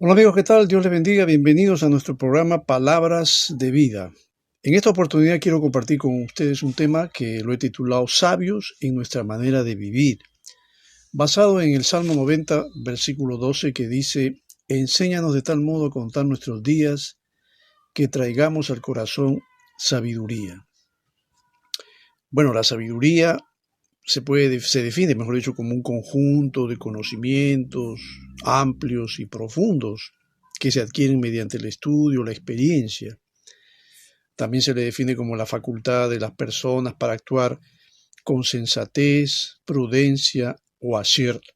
Hola amigos, ¿qué tal? Dios les bendiga. Bienvenidos a nuestro programa Palabras de Vida. En esta oportunidad quiero compartir con ustedes un tema que lo he titulado Sabios en nuestra manera de vivir, basado en el Salmo 90, versículo 12, que dice: Enséñanos de tal modo a contar nuestros días que traigamos al corazón sabiduría. Bueno, la sabiduría se define, mejor dicho, como un conjunto de conocimientos amplios y profundos que se adquieren mediante el estudio, la experiencia. También se le define como la facultad de las personas para actuar con sensatez, prudencia o acierto.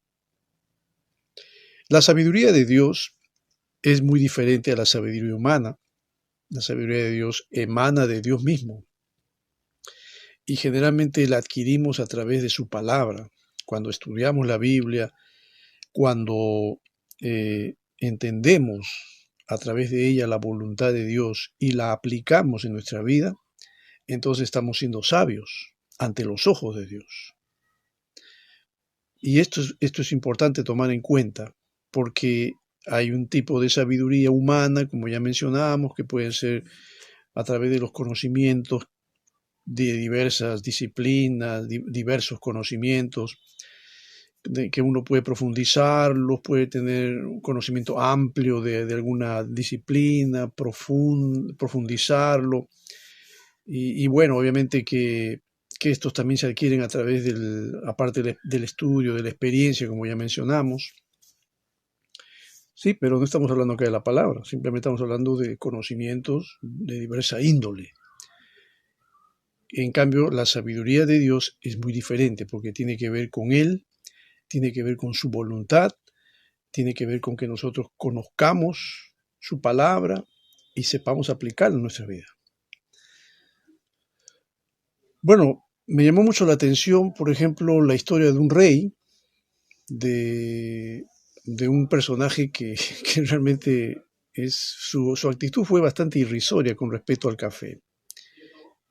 La sabiduría de Dios es muy diferente a la sabiduría humana. La sabiduría de Dios emana de Dios mismo y generalmente la adquirimos a través de su palabra. Cuando estudiamos la Biblia, cuando entendemos a través de ella la voluntad de Dios y la aplicamos en nuestra vida, entonces estamos siendo sabios ante los ojos de Dios. Y esto es importante tomar en cuenta, porque hay un tipo de sabiduría humana, como ya mencionábamos, que puede ser a través de los conocimientos de diversas disciplinas, diversos conocimientos, de que uno puede profundizarlos, puede tener un conocimiento amplio de alguna disciplina, profundizarlo. Y bueno, obviamente que estos también se adquieren a través aparte del estudio, de la experiencia, como ya mencionamos. Sí, pero no estamos hablando acá de la palabra, simplemente estamos hablando de conocimientos de diversa índole. En cambio, la sabiduría de Dios es muy diferente porque tiene que ver con Él, tiene que ver con su voluntad, tiene que ver con que nosotros conozcamos su palabra y sepamos aplicarla en nuestra vida. Bueno, me llamó mucho la atención, por ejemplo, la historia de un rey, de, de un personaje que realmente su actitud fue bastante irrisoria con respecto al café.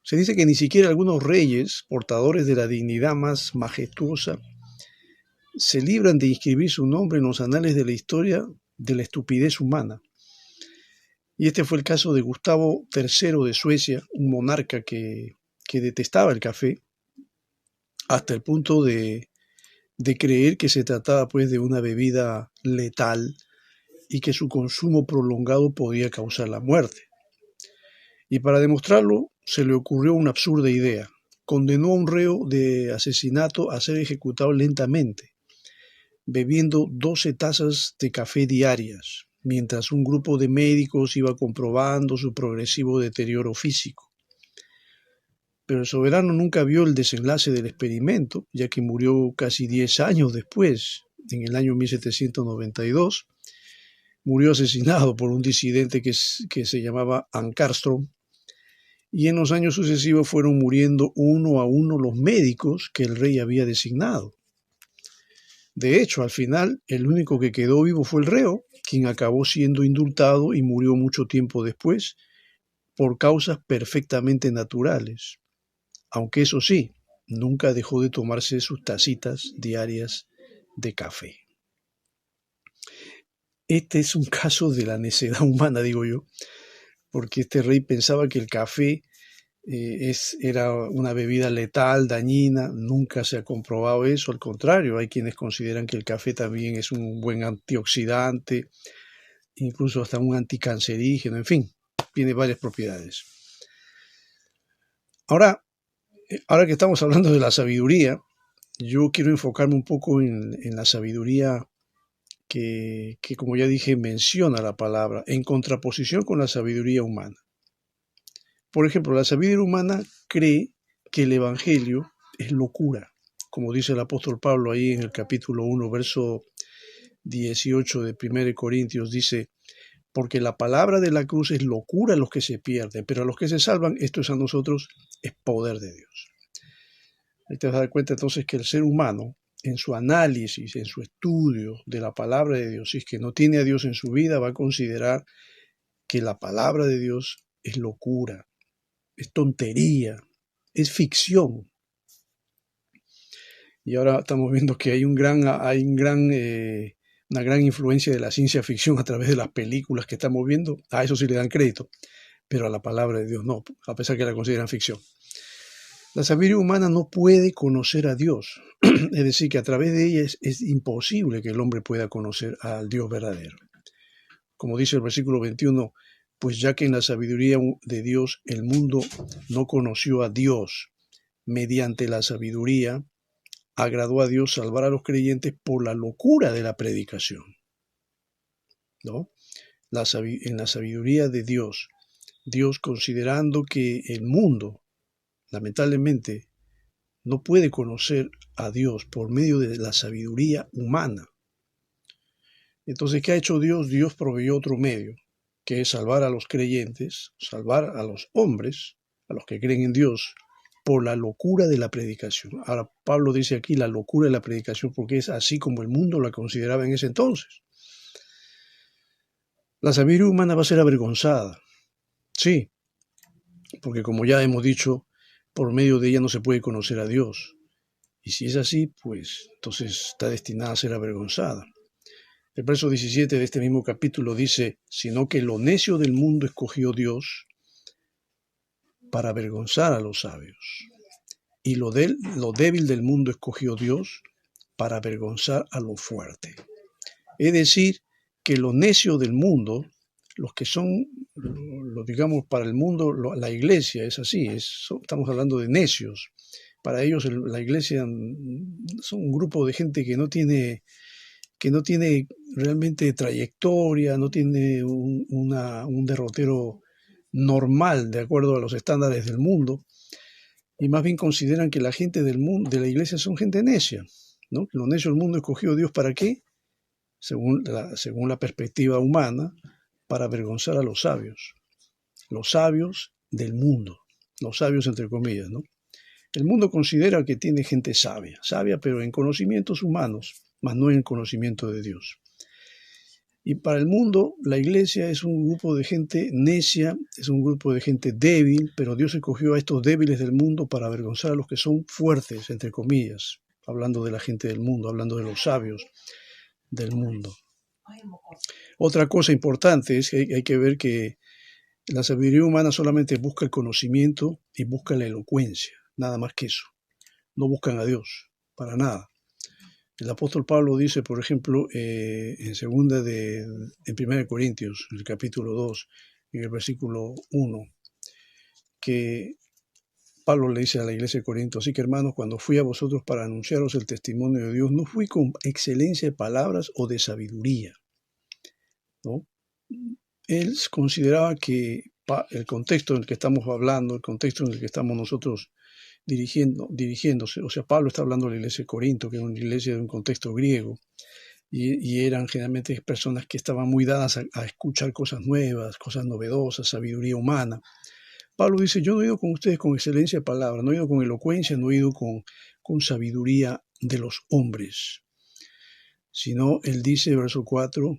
Se dice que ni siquiera algunos reyes, portadores de la dignidad más majestuosa, se libran de inscribir su nombre en los anales de la historia de la estupidez humana. Y este fue el caso de Gustavo III de Suecia, un monarca que detestaba el café, hasta el punto de creer que se trataba pues de una bebida letal y que su consumo prolongado podía causar la muerte. Y para demostrarlo, se le ocurrió una absurda idea. Condenó a un reo de asesinato a ser ejecutado lentamente, bebiendo 12 tazas de café diarias, mientras un grupo de médicos iba comprobando su progresivo deterioro físico. Pero el soberano nunca vio el desenlace del experimento, ya que murió casi 10 años después, en el año 1792. Murió asesinado por un disidente que se llamaba Ankarström, y en los años sucesivos fueron muriendo uno a uno los médicos que el rey había designado. De hecho, al final, el único que quedó vivo fue el reo, quien acabó siendo indultado y murió mucho tiempo después por causas perfectamente naturales, aunque eso sí, nunca dejó de tomarse sus tacitas diarias de café. Este es un caso de la necedad humana, digo yo, porque este rey pensaba que el café era una bebida letal, dañina. Nunca se ha comprobado eso, al contrario, hay quienes consideran que el café también es un buen antioxidante, incluso hasta un anticancerígeno, en fin, tiene varias propiedades. Ahora que estamos hablando de la sabiduría, yo quiero enfocarme un poco en la sabiduría que, como ya dije, menciona la palabra, en contraposición con la sabiduría humana. Por ejemplo, la sabiduría humana cree que el Evangelio es locura, como dice el apóstol Pablo ahí en el capítulo 1, verso 18 de 1 Corintios, dice: porque la palabra de la cruz es locura a los que se pierden, pero a los que se salvan, esto es a nosotros, es poder de Dios. Ahí te vas a dar cuenta entonces que el ser humano, en su análisis, en su estudio de la palabra de Dios, si es que no tiene a Dios en su vida, va a considerar que la palabra de Dios es locura, es tontería, es ficción. Y ahora estamos viendo que hay una una gran influencia de la ciencia ficción a través de las películas que estamos viendo, a eso sí le dan crédito, pero a la palabra de Dios no, a pesar que la consideran ficción. La sabiduría humana no puede conocer a Dios, es decir, que a través de ella es imposible que el hombre pueda conocer al Dios verdadero. Como dice el versículo 21, pues ya que en la sabiduría de Dios el mundo no conoció a Dios, mediante la sabiduría agradó a Dios salvar a los creyentes por la locura de la predicación, ¿no? En la sabiduría de Dios, Dios considerando que el mundo, lamentablemente, no puede conocer a Dios por medio de la sabiduría humana. Entonces, ¿qué ha hecho Dios? Dios proveyó otro medio, que es salvar a los creyentes, salvar a los hombres, a los que creen en Dios, por la locura de la predicación. Ahora, Pablo dice aquí la locura de la predicación porque es así como el mundo la consideraba en ese entonces. La sabiduría humana va a ser avergonzada. Sí, porque como ya hemos dicho, por medio de ella no se puede conocer a Dios. Y si es así, pues entonces está destinada a ser avergonzada. El verso 17 de este mismo capítulo dice, sino que lo necio del mundo escogió Dios para avergonzar a los sabios. Y lo débil del mundo escogió Dios para avergonzar a lo fuerte. Es decir, que lo necio del mundo, los que son, digamos, para el mundo, la iglesia es así, estamos hablando de necios. Para ellos la iglesia son un grupo de gente que no tiene realmente trayectoria, no tiene un derrotero normal de acuerdo a los estándares del mundo, y más bien consideran que la gente del mundo, de la iglesia, son gente necia, ¿no? Lo necio del mundo escogió Dios ¿para qué? Según la perspectiva humana, para avergonzar a los sabios del mundo, los sabios entre comillas, ¿no? El mundo considera que tiene gente sabia, pero en conocimientos humanos, mas no en el conocimiento de Dios. Y para el mundo, la iglesia es un grupo de gente necia, es un grupo de gente débil, pero Dios escogió a estos débiles del mundo para avergonzar a los que son fuertes, entre comillas, hablando de la gente del mundo, hablando de los sabios del mundo. Otra cosa importante es que hay que ver que la sabiduría humana solamente busca el conocimiento y busca la elocuencia, nada más que eso. No buscan a Dios, para nada. El apóstol Pablo dice, por ejemplo, en 1 Corintios, en el capítulo 2, en el versículo 1, que Pablo le dice a la iglesia de Corinto, así que hermanos, cuando fui a vosotros para anunciaros el testimonio de Dios, no fui con excelencia de palabras o de sabiduría, ¿no? Él consideraba que el contexto en el que estamos hablando, el contexto en el que estamos nosotros dirigiéndose, o sea, Pablo está hablando de la iglesia de Corinto, que es una iglesia de un contexto griego, y eran generalmente personas que estaban muy dadas a escuchar cosas nuevas, cosas novedosas, sabiduría humana. Pablo dice, yo no he ido con ustedes con excelencia de palabra, no he ido con elocuencia, no he ido con sabiduría de los hombres, sino él dice, verso 4,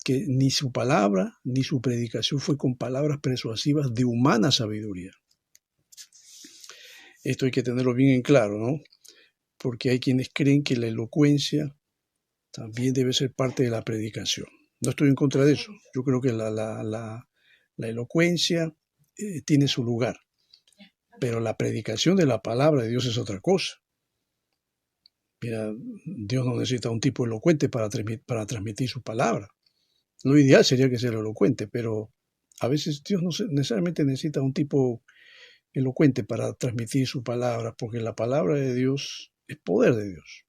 que ni su palabra ni su predicación fue con palabras persuasivas de humana sabiduría. Esto hay que tenerlo bien en claro, ¿no? Porque hay quienes creen que la elocuencia también debe ser parte de la predicación. No estoy en contra de eso. Yo creo que la elocuencia tiene su lugar, pero la predicación de la palabra de Dios es otra cosa. Mira, Dios no necesita un tipo elocuente para transmitir su palabra. Lo ideal sería que sea elocuente, pero a veces Dios no necesariamente necesita un tipo elocuente para transmitir su palabra, porque la palabra de Dios es poder de Dios.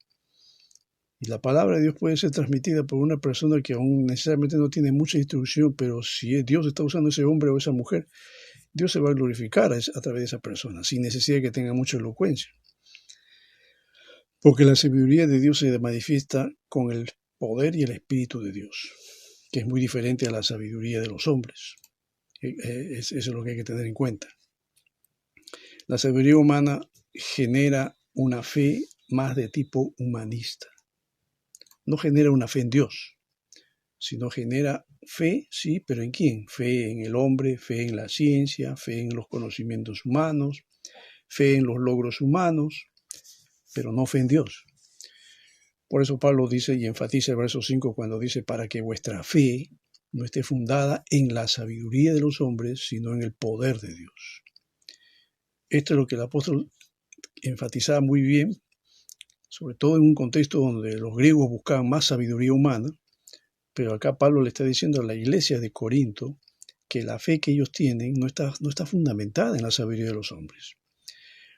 Y la palabra de Dios puede ser transmitida por una persona que aún necesariamente no tiene mucha instrucción, pero si Dios está usando ese hombre o esa mujer, Dios se va a glorificar a través de esa persona, sin necesidad de que tenga mucha elocuencia. Porque la sabiduría de Dios se manifiesta con el poder y el espíritu de Dios, que es muy diferente a la sabiduría de los hombres. Eso es lo que hay que tener en cuenta. La sabiduría humana genera una fe más de tipo humanista. No genera una fe en Dios, sino genera fe, sí, pero ¿en quién? Fe en el hombre, fe en la ciencia, fe en los conocimientos humanos, fe en los logros humanos, pero no fe en Dios. Por eso Pablo dice y enfatiza el verso 5 cuando dice, para que vuestra fe no esté fundada en la sabiduría de los hombres, sino en el poder de Dios. Esto es lo que el apóstol enfatizaba muy bien, sobre todo en un contexto donde los griegos buscaban más sabiduría humana, pero acá Pablo le está diciendo a la iglesia de Corinto que la fe que ellos tienen no está fundamentada en la sabiduría de los hombres.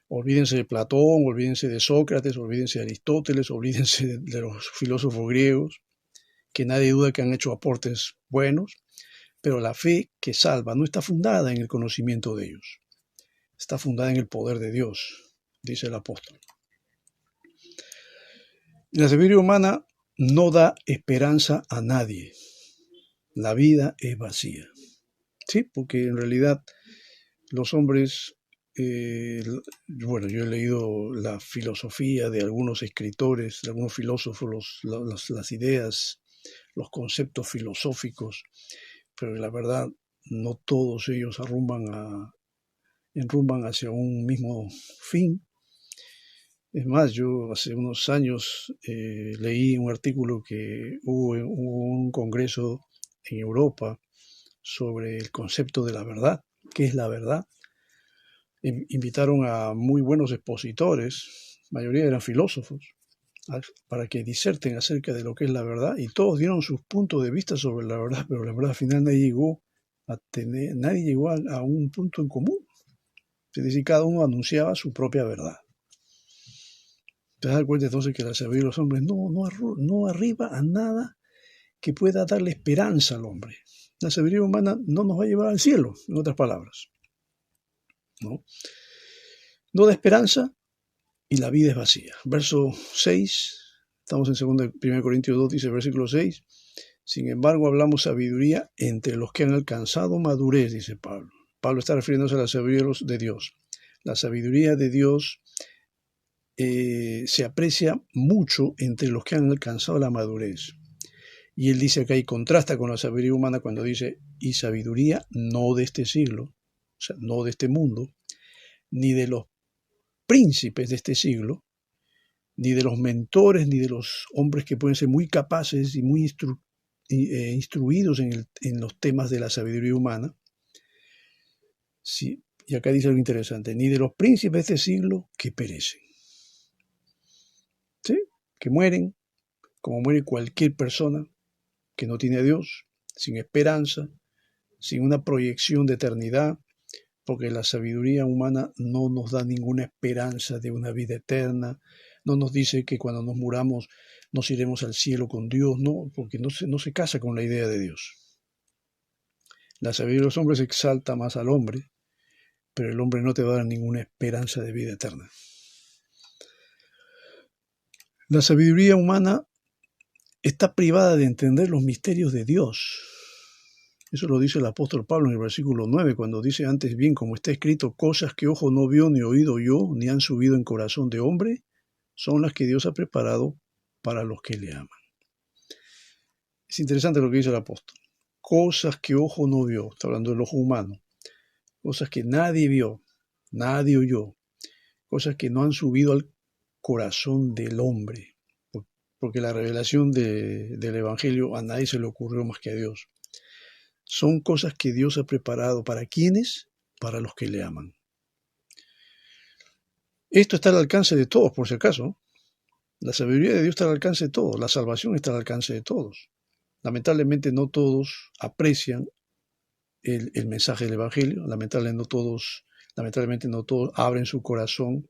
Olvídense de Platón, olvídense de Sócrates, olvídense de Aristóteles, olvídense de los filósofos griegos, que nadie duda que han hecho aportes buenos, pero la fe que salva no está fundada en el conocimiento de ellos, está fundada en el poder de Dios, dice el apóstol. La sabiduría humana no da esperanza a nadie. La vida es vacía. Sí, porque en realidad los hombres, bueno, yo he leído la filosofía de algunos escritores, de algunos filósofos, las ideas, los conceptos filosóficos, pero la verdad no todos ellos enrumban hacia un mismo fin. Es más, yo hace unos años leí un artículo que hubo un congreso en Europa sobre el concepto de la verdad. ¿Qué es la verdad? Invitaron a muy buenos expositores, la mayoría eran filósofos, para que diserten acerca de lo que es la verdad, y todos dieron sus puntos de vista sobre la verdad, pero la verdad al final nadie llegó a un punto en común. Es decir, cada uno anunciaba su propia verdad. Te das cuenta entonces que la sabiduría de los hombres no arriba a nada que pueda darle esperanza al hombre. La sabiduría humana no nos va a llevar al cielo, en otras palabras. No da esperanza y la vida es vacía. Verso 6, estamos en 1 Corintios 2, dice versículo 6, sin embargo hablamos sabiduría entre los que han alcanzado madurez, dice Pablo. Pablo está refiriéndose a la sabiduría de Dios. La sabiduría de Dios se aprecia mucho entre los que han alcanzado la madurez. Y él dice acá y contrasta con la sabiduría humana cuando dice, y sabiduría no de este siglo, o sea, no de este mundo, ni de los príncipes de este siglo, ni de los mentores, ni de los hombres que pueden ser muy capaces y muy instruidos en los temas de la sabiduría humana. Sí, y acá dice algo interesante, ni de los príncipes de este siglo que perecen. ¿Sí? Que mueren, como muere cualquier persona que no tiene a Dios, sin esperanza, sin una proyección de eternidad, porque la sabiduría humana no nos da ninguna esperanza de una vida eterna, no nos dice que cuando nos muramos nos iremos al cielo con Dios, no, porque no se casa con la idea de Dios. La sabiduría de los hombres exalta más al hombre, pero el hombre no te va a dar ninguna esperanza de vida eterna. La sabiduría humana está privada de entender los misterios de Dios. Eso lo dice el apóstol Pablo en el versículo 9, cuando dice antes bien, como está escrito, cosas que ojo no vio, ni oído yo, ni han subido en corazón de hombre, son las que Dios ha preparado para los que le aman. Es interesante lo que dice el apóstol. Cosas que ojo no vio, está hablando del ojo humano, cosas que nadie vio, nadie oyó, cosas que no han subido al corazón del hombre, porque la revelación del Evangelio a nadie se le ocurrió más que a Dios. Son cosas que Dios ha preparado. ¿Para quiénes? Para los que le aman. Esto está al alcance de todos, por si acaso. La sabiduría de Dios está al alcance de todos. La salvación está al alcance de todos. Lamentablemente no todos aprecian el mensaje del Evangelio. Lamentablemente no todos abren su corazón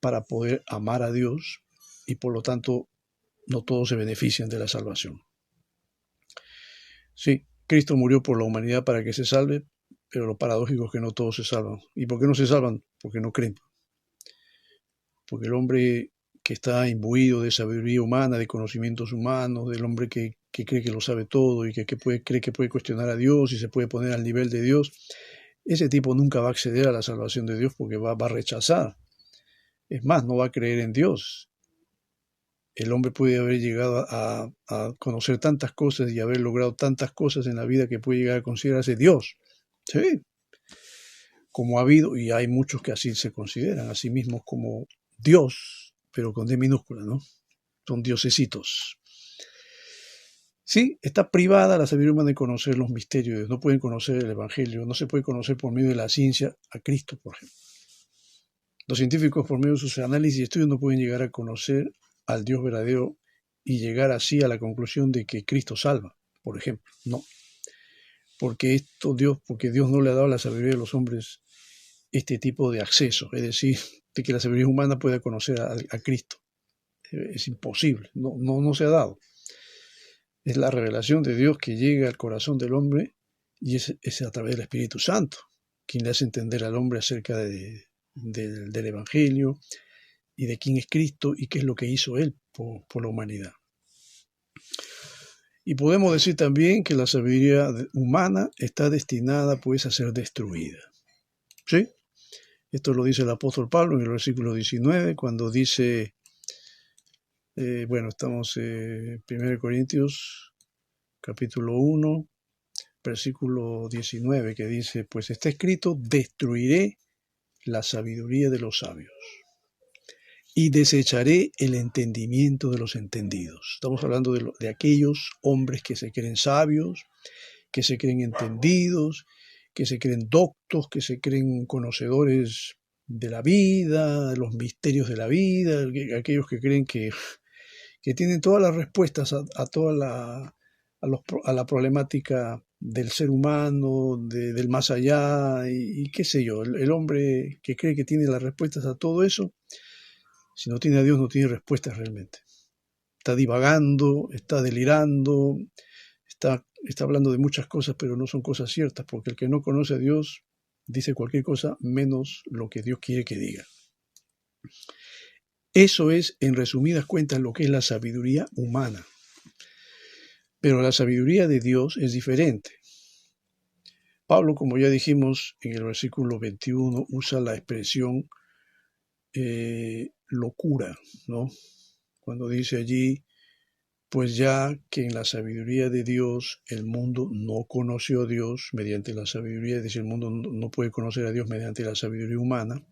para poder amar a Dios y por lo tanto no todos se benefician de la salvación. Sí, Cristo murió por la humanidad para que se salve, pero lo paradójico es que no todos se salvan. ¿Y por qué no se salvan? Porque no creen. Porque el hombre que está imbuido de sabiduría humana, de conocimientos humanos, del hombre que cree que lo sabe todo y que cree que puede cuestionar a Dios y se puede poner al nivel de Dios, ese tipo nunca va a acceder a la salvación de Dios porque va a rechazar. Es más, no va a creer en Dios. El hombre puede haber llegado a conocer tantas cosas y haber logrado tantas cosas en la vida que puede llegar a considerarse Dios. Sí. Como ha habido, y hay muchos que así se consideran a sí mismos como Dios, pero con D minúscula, ¿no? son diosesitos. Sí, está privada la sabiduría humana de conocer los misterios de Dios. No pueden conocer el Evangelio, no se puede conocer por medio de la ciencia a Cristo, por ejemplo. Los científicos, por medio de sus análisis y estudios, no pueden llegar a conocer al Dios verdadero y llegar así a la conclusión de que Cristo salva, por ejemplo. No, porque Dios no le ha dado a la sabiduría de los hombres este tipo de acceso, es decir, de que la sabiduría humana pueda conocer a Cristo. Es imposible, no se ha dado. Es la revelación de Dios que llega al corazón del hombre y es a través del Espíritu Santo, quien le hace entender al hombre acerca del Evangelio y de quién es Cristo y qué es lo que hizo Él por la humanidad. Y podemos decir también que la sabiduría humana está destinada pues a ser destruida. ¿Sí? Esto lo dice el apóstol Pablo en el versículo 19, cuando dice, estamos en 1 Corintios capítulo 1, versículo 19, que dice, pues está escrito, destruiré la sabiduría de los sabios y desecharé el entendimiento de los entendidos. Estamos hablando de aquellos hombres que se creen sabios, que se creen entendidos, que se creen doctos, que se creen conocedores de la vida, de los misterios de la vida, aquellos que creen que tienen todas las respuestas a toda la problemática del ser humano, del más allá, y qué sé yo, el hombre que cree que tiene las respuestas a todo eso, si no tiene a Dios no tiene respuestas realmente. Está divagando, está delirando, está hablando de muchas cosas, pero no son cosas ciertas, porque el que no conoce a Dios dice cualquier cosa menos lo que Dios quiere que diga. Eso es, en resumidas cuentas, lo que es la sabiduría humana. Pero la sabiduría de Dios es diferente. Pablo, como ya dijimos en el versículo 21, usa la expresión locura, ¿no? Cuando dice allí, pues ya que en la sabiduría de Dios el mundo no conoció a Dios mediante la sabiduría, es decir, el mundo no puede conocer a Dios mediante la sabiduría humana,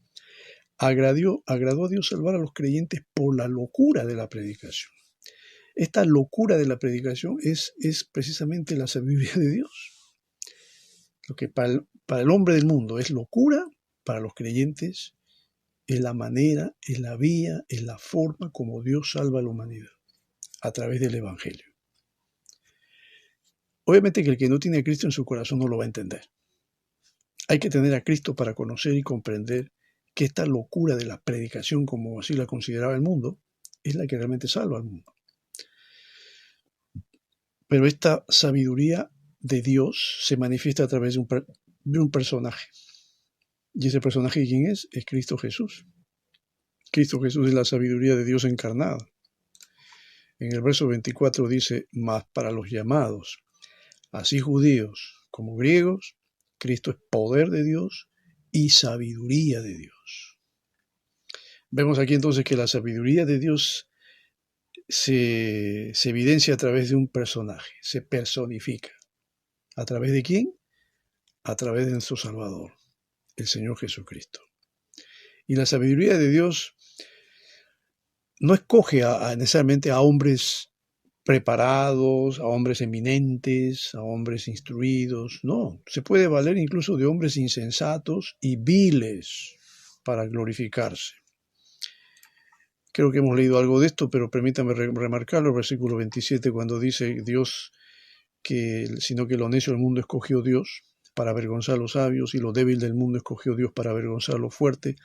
agradó a Dios salvar a los creyentes por la locura de la predicación. Esta locura de la predicación es precisamente la sabiduría de Dios. Lo que para el hombre del mundo es locura, para los creyentes es la manera, es la vía, es la forma como Dios salva a la humanidad, a través del Evangelio. Obviamente que el que no tiene a Cristo en su corazón no lo va a entender. Hay que tener a Cristo para conocer y comprender que esta locura de la predicación, como así la consideraba el mundo, es la que realmente salva al mundo. Pero esta sabiduría de Dios se manifiesta a través de un personaje. ¿Y ese personaje quién es? Es Cristo Jesús. Cristo Jesús es la sabiduría de Dios encarnada. En el verso 24 dice, mas para los llamados, así judíos como griegos, Cristo es poder de Dios y sabiduría de Dios. Vemos aquí entonces que la sabiduría de Dios se evidencia a través de un personaje, se personifica. ¿A través de quién? A través de nuestro Salvador, el Señor Jesucristo. Y la sabiduría de Dios no escoge necesariamente a hombres preparados, a hombres eminentes, a hombres instruidos. No, se puede valer incluso de hombres insensatos y viles para glorificarse. Creo que hemos leído algo de esto, pero permítame remarcarlo, el versículo 27, cuando dice Dios sino que lo necio del mundo escogió Dios para avergonzar a los sabios, y lo débil del mundo escogió Dios para avergonzar a lo fuerte,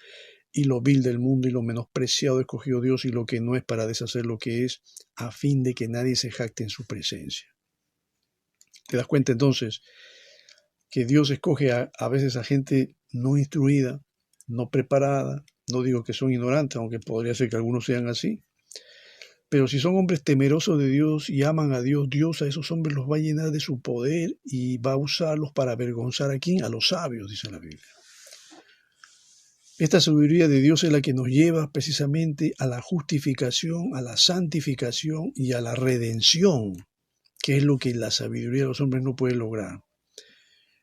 y lo vil del mundo y lo menospreciado escogió Dios, y lo que no es para deshacer lo que es, a fin de que nadie se jacte en su presencia. ¿Te das cuenta entonces que Dios escoge a veces a gente no instruida, no preparada? No digo que son ignorantes, aunque podría ser que algunos sean así. Pero si son hombres temerosos de Dios y aman a Dios, Dios a esos hombres los va a llenar de su poder y va a usarlos para avergonzar a ¿quién? A los sabios, dice la Biblia. Esta sabiduría de Dios es la que nos lleva precisamente a la justificación, a la santificación y a la redención, que es lo que la sabiduría de los hombres no puede lograr.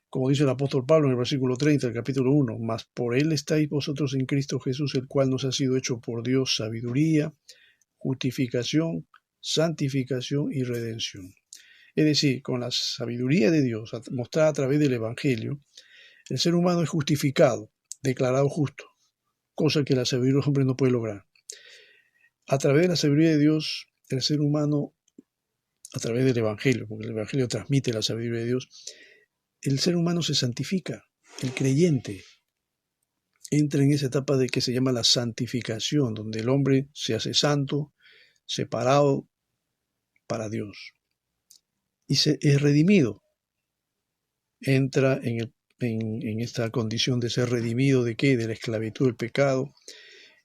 Como dice el apóstol Pablo en el versículo 30 del capítulo 1, mas por él estáis vosotros en Cristo Jesús, el cual nos ha sido hecho por Dios sabiduría, justificación, santificación y redención. Es decir, con la sabiduría de Dios mostrada a través del Evangelio, el ser humano es justificado, declarado justo, cosa que la sabiduría de los hombres no puede lograr. A través de la sabiduría de Dios, el ser humano, a través del Evangelio, porque el Evangelio transmite la sabiduría de Dios, el ser humano se santifica, el creyente entra en esa etapa de que se llama la santificación, donde el hombre se hace santo, separado para Dios, y es redimido. Entra en esta condición de ser redimido ¿de qué? De la esclavitud del pecado,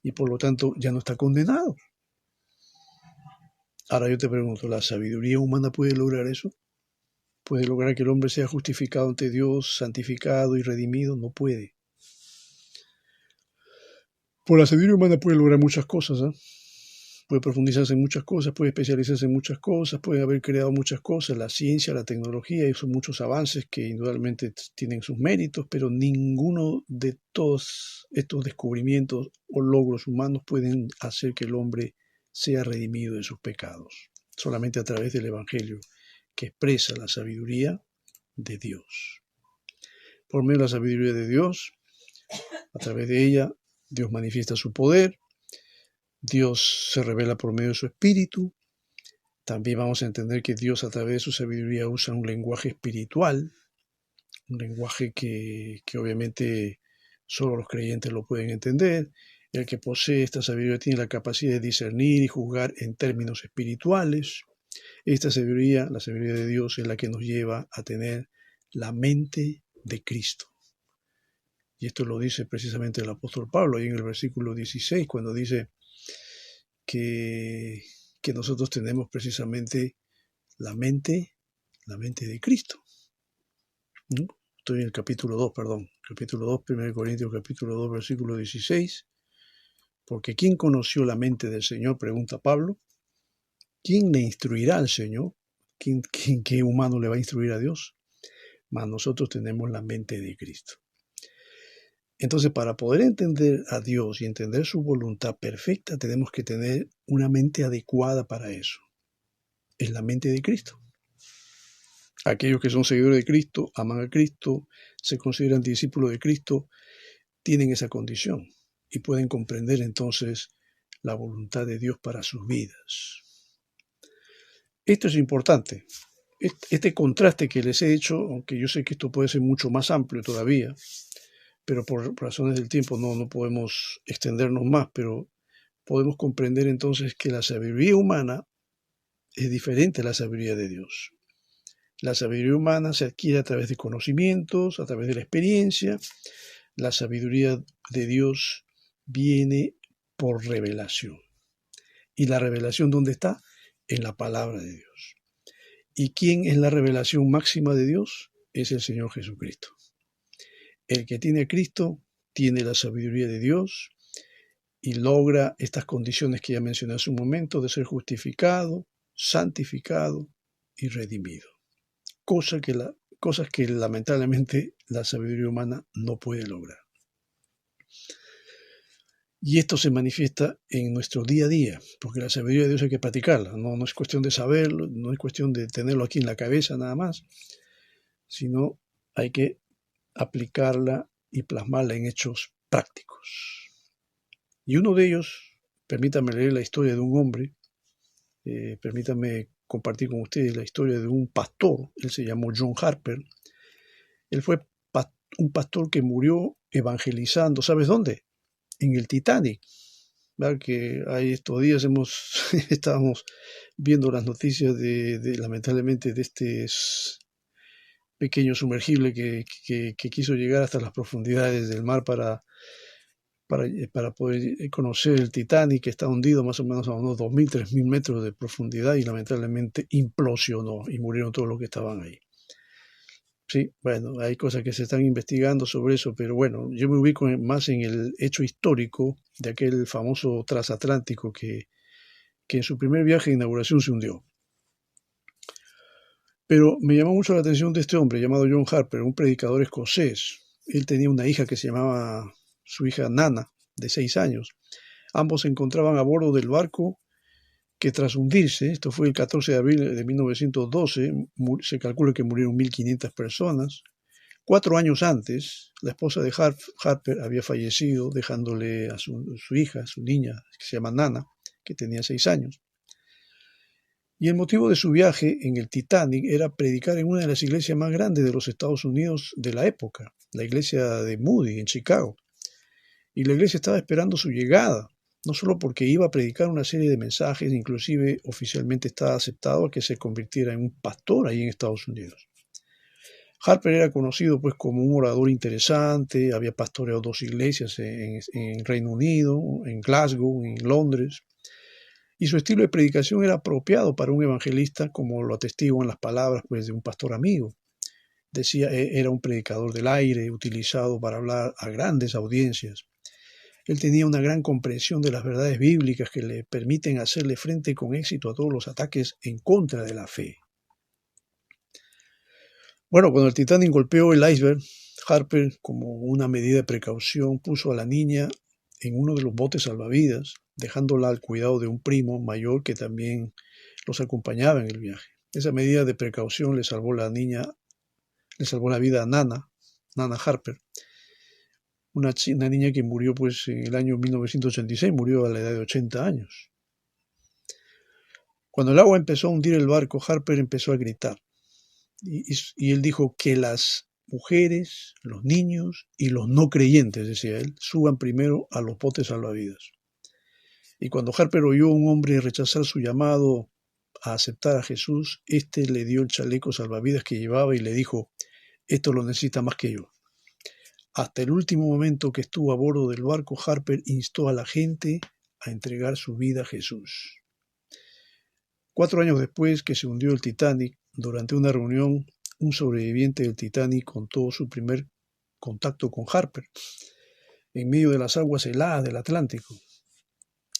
y por lo tanto ya no está condenado. Ahora yo te pregunto, ¿la sabiduría humana puede lograr eso? ¿Puede lograr que el hombre sea justificado ante Dios, santificado y redimido? No puede. Por la sabiduría humana puede lograr muchas cosas, ¿eh? Puede profundizarse en muchas cosas, puede especializarse en muchas cosas, puede haber creado muchas cosas, la ciencia, la tecnología, y son muchos avances que indudablemente tienen sus méritos, pero ninguno de todos estos descubrimientos o logros humanos pueden hacer que el hombre sea redimido de sus pecados. Solamente a través del Evangelio, que expresa la sabiduría de Dios. Por medio de la sabiduría de Dios, a través de ella, Dios manifiesta su poder, Dios se revela por medio de su espíritu. También vamos a entender que Dios a través de su sabiduría usa un lenguaje espiritual, un lenguaje que obviamente solo los creyentes lo pueden entender. El que posee esta sabiduría tiene la capacidad de discernir y juzgar en términos espirituales. Esta sabiduría, la sabiduría de Dios, es la que nos lleva a tener la mente de Cristo. Y esto lo dice precisamente el apóstol Pablo, ahí en el versículo 16, cuando dice que nosotros tenemos precisamente la mente de Cristo. ¿No? Estoy en el capítulo 2, capítulo 2, 1 Corintios, capítulo 2, versículo 16. Porque ¿quién conoció la mente del Señor? Pregunta Pablo. ¿Quién le instruirá al Señor? ¿Qué humano le va a instruir a Dios? Mas nosotros tenemos la mente de Cristo. Entonces, para poder entender a Dios y entender su voluntad perfecta, tenemos que tener una mente adecuada para eso. Es la mente de Cristo. Aquellos que son seguidores de Cristo, aman a Cristo, se consideran discípulos de Cristo, tienen esa condición y pueden comprender entonces la voluntad de Dios para sus vidas. Esto es importante. Este contraste que les he hecho, aunque yo sé que esto puede ser mucho más amplio todavía, pero por razones del tiempo no podemos extendernos más, pero podemos comprender entonces que la sabiduría humana es diferente a la sabiduría de Dios. La sabiduría humana se adquiere a través de conocimientos, a través de la experiencia. La sabiduría de Dios viene por revelación. ¿Y la revelación dónde está? En la palabra de Dios. ¿Y quién es la revelación máxima de Dios? Es el Señor Jesucristo. El que tiene a Cristo tiene la sabiduría de Dios y logra estas condiciones que ya mencioné hace un momento de ser justificado, santificado y redimido. Cosas que lamentablemente la sabiduría humana no puede lograr. Y esto se manifiesta en nuestro día a día, porque la sabiduría de Dios hay que practicarla. No es cuestión de saberlo, no es cuestión de tenerlo aquí en la cabeza nada más, sino hay que aplicarla y plasmarla en hechos prácticos. Y uno de ellos, permítame leer la historia de un hombre, permítame compartir con ustedes la historia de un pastor. Él se llamó John Harper. Él fue un pastor que murió evangelizando, ¿sabes dónde? En el Titanic. ¿Verdad? Que ahí estos días estábamos viendo las noticias lamentablemente de este pequeño sumergible que quiso llegar hasta las profundidades del mar para poder conocer el Titanic, que está hundido más o menos a unos 2.000, 3.000 metros de profundidad, y lamentablemente implosionó y murieron todos los que estaban ahí. Sí, bueno, hay cosas que se están investigando sobre eso, pero bueno, yo me ubico más en el hecho histórico de aquel famoso transatlántico que en su primer viaje de inauguración se hundió. Pero me llamó mucho la atención de este hombre llamado John Harper, un predicador escocés. Él tenía una hija que se llamaba su hija Nana, de 6 años. Ambos se encontraban a bordo del barco que tras hundirse, esto fue el 14 de abril de 1912, se calcula que murieron 1.500 personas. 4 años antes, la esposa de Harper había fallecido, dejándole a su hija, su niña, que se llama Nana, que tenía 6 años. Y el motivo de su viaje en el Titanic era predicar en una de las iglesias más grandes de los Estados Unidos de la época, la iglesia de Moody en Chicago. Y la iglesia estaba esperando su llegada, no solo porque iba a predicar una serie de mensajes, inclusive oficialmente estaba aceptado a que se convirtiera en un pastor ahí en Estados Unidos. Harper era conocido pues como un orador interesante, había pastoreado 2 iglesias en Reino Unido, en Glasgow, en Londres, y su estilo de predicación era apropiado para un evangelista, como lo atestiguan las palabras pues, de un pastor amigo. Decía, era un predicador del aire, utilizado para hablar a grandes audiencias. Él tenía una gran comprensión de las verdades bíblicas que le permiten hacerle frente con éxito a todos los ataques en contra de la fe. Bueno, cuando el Titanic golpeó el iceberg, Harper, como una medida de precaución, puso a la niña en uno de los botes salvavidas, dejándola al cuidado de un primo mayor que también los acompañaba en el viaje. Esa medida de precaución le salvó la vida a Nana Harper, una niña que murió pues en el año 1986, murió a la edad de 80 años. Cuando el agua empezó a hundir el barco, Harper empezó a gritar. Y él dijo que las mujeres, los niños y los no creyentes, decía él, suban primero a los botes salvavidas. Y cuando Harper oyó a un hombre rechazar su llamado a aceptar a Jesús, éste le dio el chaleco salvavidas que llevaba y le dijo, esto lo necesita más que yo. Hasta el último momento que estuvo a bordo del barco, Harper instó a la gente a entregar su vida a Jesús. 4 años después que se hundió el Titanic, durante una reunión, un sobreviviente del Titanic contó su primer contacto con Harper en medio de las aguas heladas del Atlántico.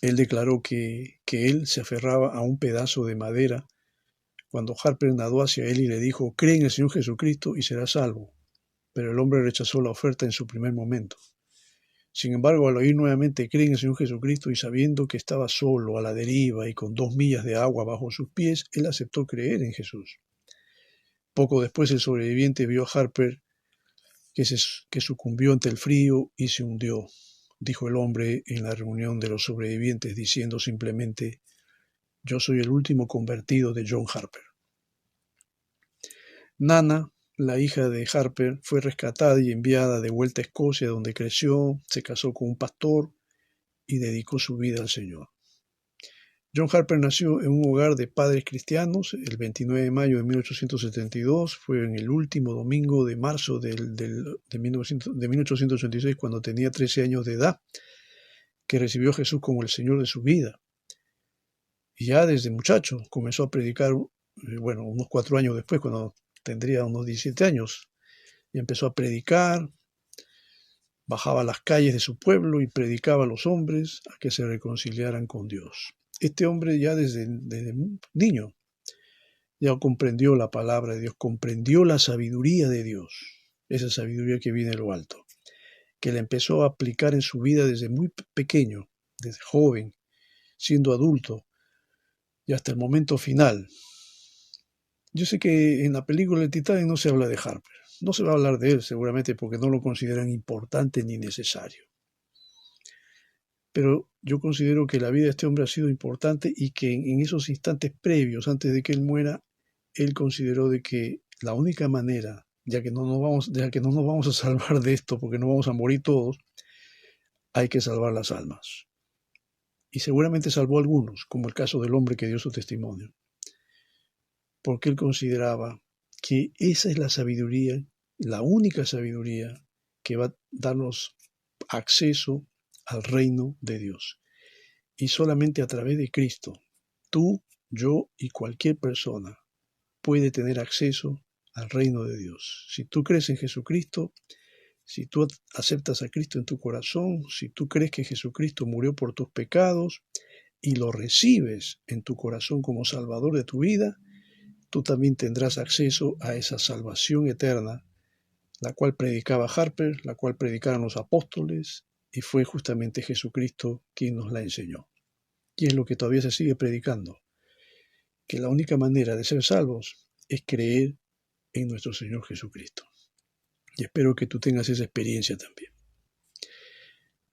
Él declaró que él se aferraba a un pedazo de madera cuando Harper nadó hacia él y le dijo, cree en el Señor Jesucristo y serás salvo. Pero el hombre rechazó la oferta en su primer momento. Sin embargo, al oír nuevamente cree en el Señor Jesucristo y sabiendo que estaba solo, a la deriva y con 2 millas de agua bajo sus pies, él aceptó creer en Jesús. Poco después el sobreviviente vio a Harper que sucumbió ante el frío y se hundió, dijo el hombre en la reunión de los sobrevivientes, diciendo simplemente, yo soy el último convertido de John Harper. Nana, la hija de Harper, fue rescatada y enviada de vuelta a Escocia, donde creció, se casó con un pastor y dedicó su vida al Señor. John Harper nació en un hogar de padres cristianos el 29 de mayo de 1872. Fue en el último domingo de marzo de 1886, cuando tenía 13 años de edad, que recibió a Jesús como el Señor de su vida. Y ya desde muchacho comenzó a predicar, unos 4 años después, cuando tendría unos 17 años, y empezó a predicar, bajaba a las calles de su pueblo y predicaba a los hombres a que se reconciliaran con Dios. Este hombre ya desde niño ya comprendió la palabra de Dios, comprendió la sabiduría de Dios, esa sabiduría que viene de lo alto, que la empezó a aplicar en su vida desde muy pequeño, desde joven, siendo adulto y hasta el momento final. Yo sé que en la película El Titanic no se habla de Harper, no se va a hablar de él seguramente porque no lo consideran importante ni necesario. Pero yo considero que la vida de este hombre ha sido importante y que en esos instantes previos, antes de que él muera, él consideró de que la única manera, ya que no nos vamos a salvar de esto porque no vamos a morir todos, hay que salvar las almas. Y seguramente salvó a algunos, como el caso del hombre que dio su testimonio, porque él consideraba que esa es la sabiduría, la única sabiduría que va a darnos acceso al reino de Dios. Y solamente a través de Cristo, tú, yo y cualquier persona puede tener acceso al reino de Dios. Si tú crees en Jesucristo, si tú aceptas a Cristo en tu corazón, si tú crees que Jesucristo murió por tus pecados y lo recibes en tu corazón como Salvador de tu vida, tú también tendrás acceso a esa salvación eterna, la cual predicaba Harper, la cual predicaron los apóstoles, y fue justamente Jesucristo quien nos la enseñó. Y es lo que todavía se sigue predicando, que la única manera de ser salvos es creer en nuestro Señor Jesucristo. Y espero que tú tengas esa experiencia también.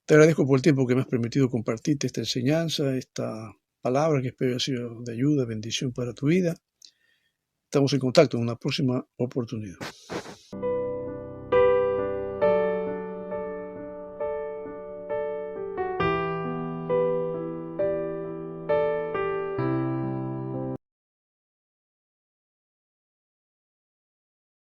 Te agradezco por el tiempo que me has permitido compartirte esta enseñanza, esta palabra que espero haya sido de ayuda, bendición para tu vida. Estamos en contacto en una próxima oportunidad.